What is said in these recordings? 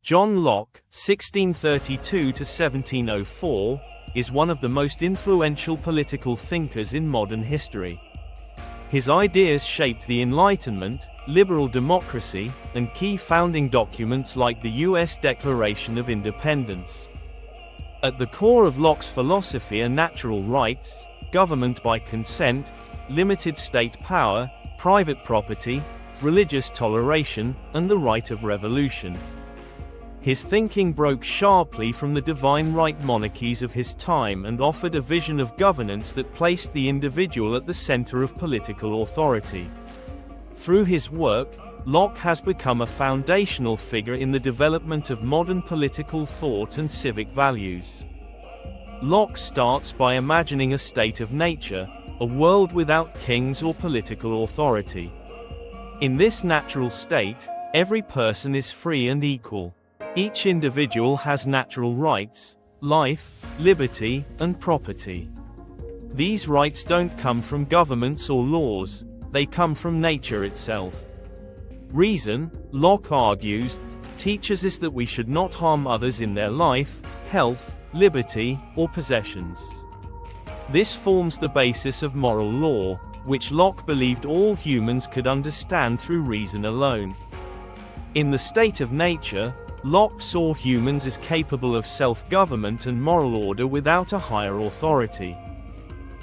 John Locke, 1632 to 1704, is one of the most influential political thinkers in modern history. His ideas shaped the Enlightenment, liberal democracy, and key founding documents like the U.S. Declaration of Independence. At the core of Locke's philosophy are natural rights, government by consent, limited state power, private property, religious toleration, and the right of revolution. His thinking broke sharply from the divine right monarchies of his time and offered a vision of governance that placed the individual at the center of political authority. Through his work, Locke has become a foundational figure in the development of modern political thought and civic values. Locke starts by imagining a state of nature, a world without kings or political authority. In this natural state, every person is free and equal. Each individual has natural rights, life, liberty, and property. These rights don't come from governments or laws, they come from nature itself. Reason, Locke argues, teaches us that we should not harm others in their life, health, liberty, or possessions. This forms the basis of moral law, which Locke believed all humans could understand through reason alone. In the state of nature, Locke saw humans as capable of self-government and moral order without a higher authority.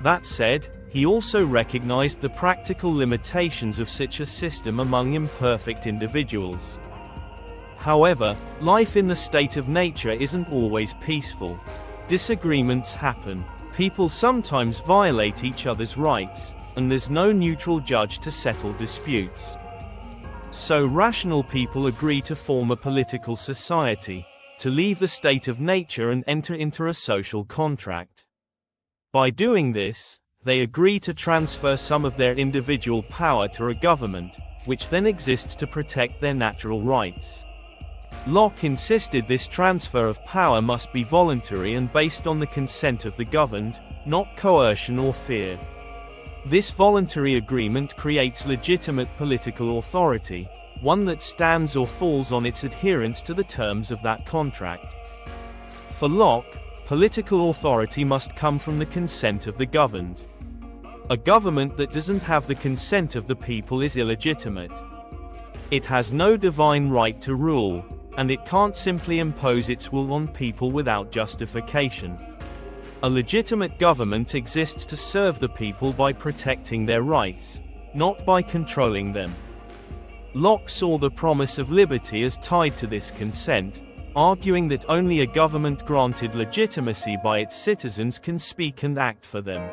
That said, he also recognized the practical limitations of such a system among imperfect individuals. However, life in the state of nature isn't always peaceful. Disagreements happen, people sometimes violate each other's rights, and there's no neutral judge to settle disputes. So rational people agree to form a political society, to leave the state of nature and enter into a social contract. By doing this, they agree to transfer some of their individual power to a government, which then exists to protect their natural rights. Locke insisted this transfer of power must be voluntary and based on the consent of the governed, not coercion or fear. This voluntary agreement creates legitimate political authority, one that stands or falls on its adherence to the terms of that contract. For Locke, political authority must come from the consent of the governed. A government that doesn't have the consent of the people is illegitimate. It has no divine right to rule, and it can't simply impose its will on people without justification. A legitimate government exists to serve the people by protecting their rights, not by controlling them. Locke saw the promise of liberty as tied to this consent, arguing that only a government granted legitimacy by its citizens can speak and act for them.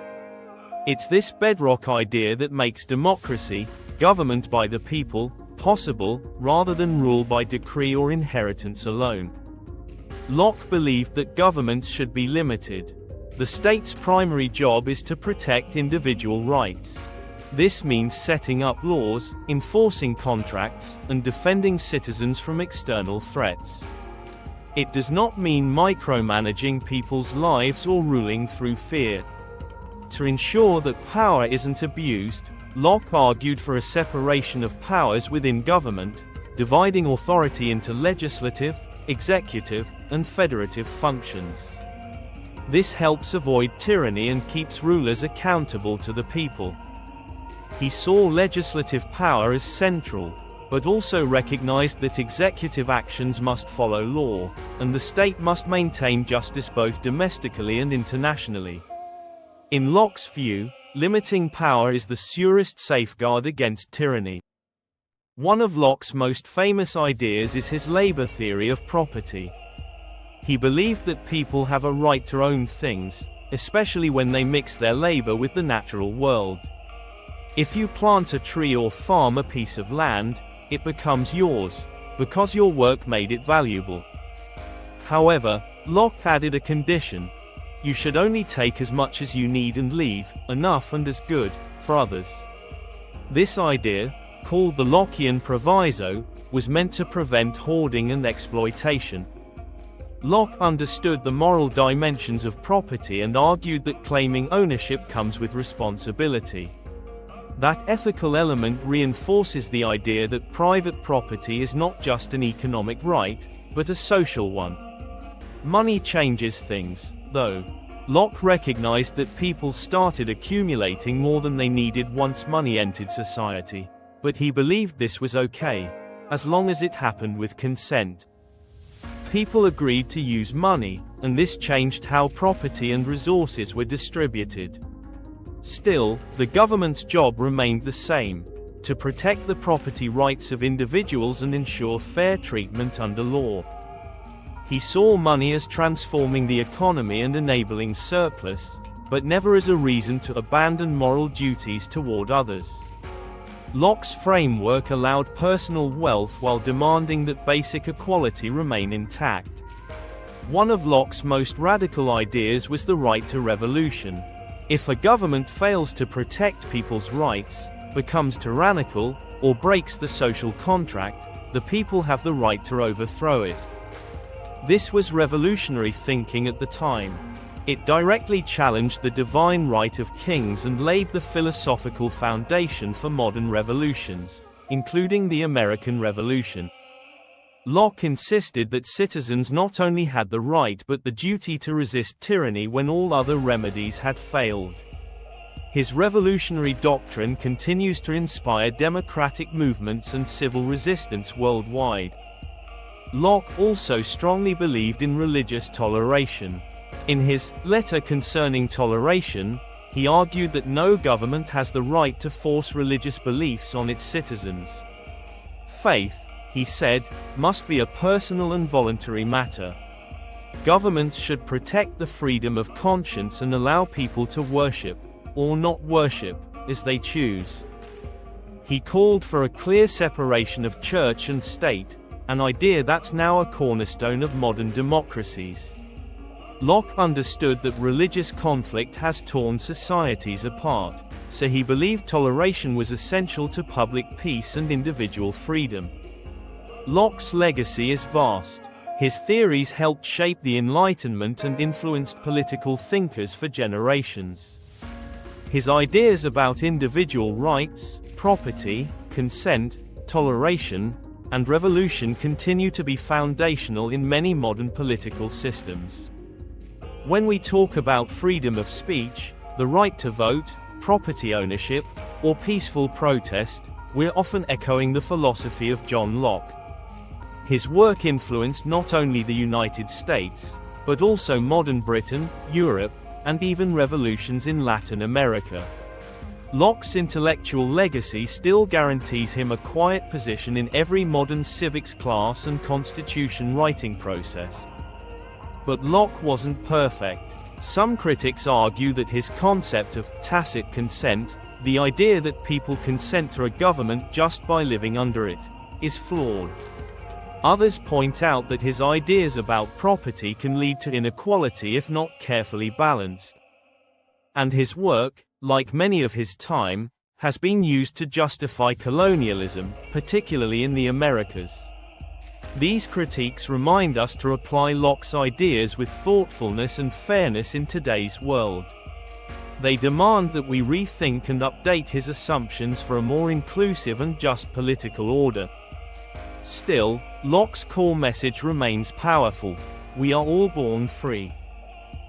It's this bedrock idea that makes democracy, government by the people, possible, rather than rule by decree or inheritance alone. Locke believed that governments should be limited. The state's primary job is to protect individual rights. This means setting up laws, enforcing contracts, and defending citizens from external threats. It does not mean micromanaging people's lives or ruling through fear. To ensure that power isn't abused, Locke argued for a separation of powers within government, dividing authority into legislative, executive, and federative functions. This helps avoid tyranny and keeps rulers accountable to the people. He saw legislative power as central, but also recognized that executive actions must follow law, and the state must maintain justice both domestically and internationally. In Locke's view, limiting power is the surest safeguard against tyranny. One of Locke's most famous ideas is his labor theory of property. He believed that people have a right to own things, especially when they mix their labor with the natural world. If you plant a tree or farm a piece of land, it becomes yours, because your work made it valuable. However, Locke added a condition: you should only take as much as you need and leave enough and as good for others. This idea, called the Lockean proviso, was meant to prevent hoarding and exploitation. Locke understood the moral dimensions of property and argued that claiming ownership comes with responsibility. That ethical element reinforces the idea that private property is not just an economic right, but a social one. Money changes things, though. Locke recognized that people started accumulating more than they needed once money entered society, but he believed this was okay, as long as it happened with consent. People agreed to use money, and this changed how property and resources were distributed. Still, the government's job remained the same: to protect the property rights of individuals and ensure fair treatment under law. He saw money as transforming the economy and enabling surplus, but never as a reason to abandon moral duties toward others. Locke's framework allowed personal wealth while demanding that basic equality remain intact. One of Locke's most radical ideas was the right to revolution. If a government fails to protect people's rights, becomes tyrannical, or breaks the social contract, the people have the right to overthrow it. This was revolutionary thinking at the time. It directly challenged the divine right of kings and laid the philosophical foundation for modern revolutions, including the American Revolution. Locke insisted that citizens not only had the right but the duty to resist tyranny when all other remedies had failed. His revolutionary doctrine continues to inspire democratic movements and civil resistance worldwide. Locke also strongly believed in religious toleration. In his Letter Concerning Toleration, he argued that no government has the right to force religious beliefs on its citizens. Faith, he said, must be a personal and voluntary matter. Governments should protect the freedom of conscience and allow people to worship, or not worship, as they choose. He called for a clear separation of church and state, an idea that's now a cornerstone of modern democracies. Locke understood that religious conflict has torn societies apart, so he believed toleration was essential to public peace and individual freedom. Locke's legacy is vast. His theories helped shape the Enlightenment and influenced political thinkers for generations. His ideas about individual rights, property, consent, toleration, and revolution continue to be foundational in many modern political systems. When we talk about freedom of speech, the right to vote, property ownership, or peaceful protest, we're often echoing the philosophy of John Locke. His work influenced not only the United States, but also modern Britain, Europe, and even revolutions in Latin America. Locke's intellectual legacy still guarantees him a quiet position in every modern civics class and constitution writing process. But Locke wasn't perfect. Some critics argue that his concept of tacit consent, the idea that people consent to a government just by living under it, is flawed. Others point out that his ideas about property can lead to inequality if not carefully balanced. And his work, like many of his time, has been used to justify colonialism, particularly in the Americas. These critiques remind us to apply Locke's ideas with thoughtfulness and fairness in today's world. They demand that we rethink and update his assumptions for a more inclusive and just political order. Still, Locke's core message remains powerful: we are all born free.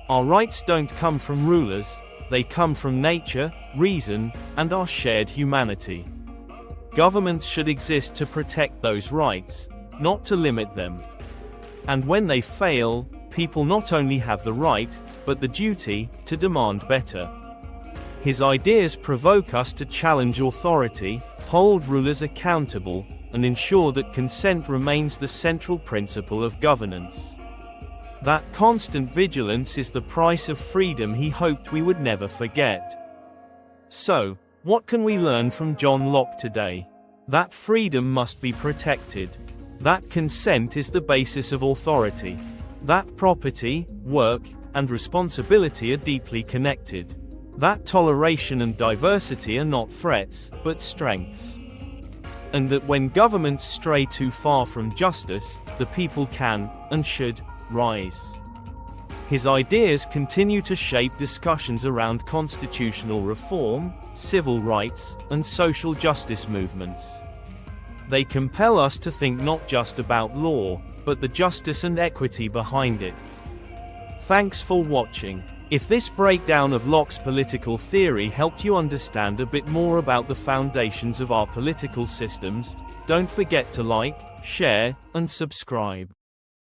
Our rights don't come from rulers, they come from nature, reason, and our shared humanity. Governments should exist to protect those rights, not to limit them. And when they fail, people not only have the right, but the duty, to demand better. His ideas provoke us to challenge authority, hold rulers accountable, and ensure that consent remains the central principle of governance. That constant vigilance is the price of freedom he hoped we would never forget. So, what can we learn from John Locke today? That freedom must be protected. That consent is the basis of authority. That property, work, and responsibility are deeply connected. That toleration and diversity are not threats, but strengths. And that when governments stray too far from justice, the people can, and should, rise. His ideas continue to shape discussions around constitutional reform, civil rights, and social justice movements. They compel us to think not just about law, but the justice and equity behind it. Thanks for watching. If this breakdown of Locke's political theory helped you understand a bit more about the foundations of our political systems, don't forget to like, share, and subscribe.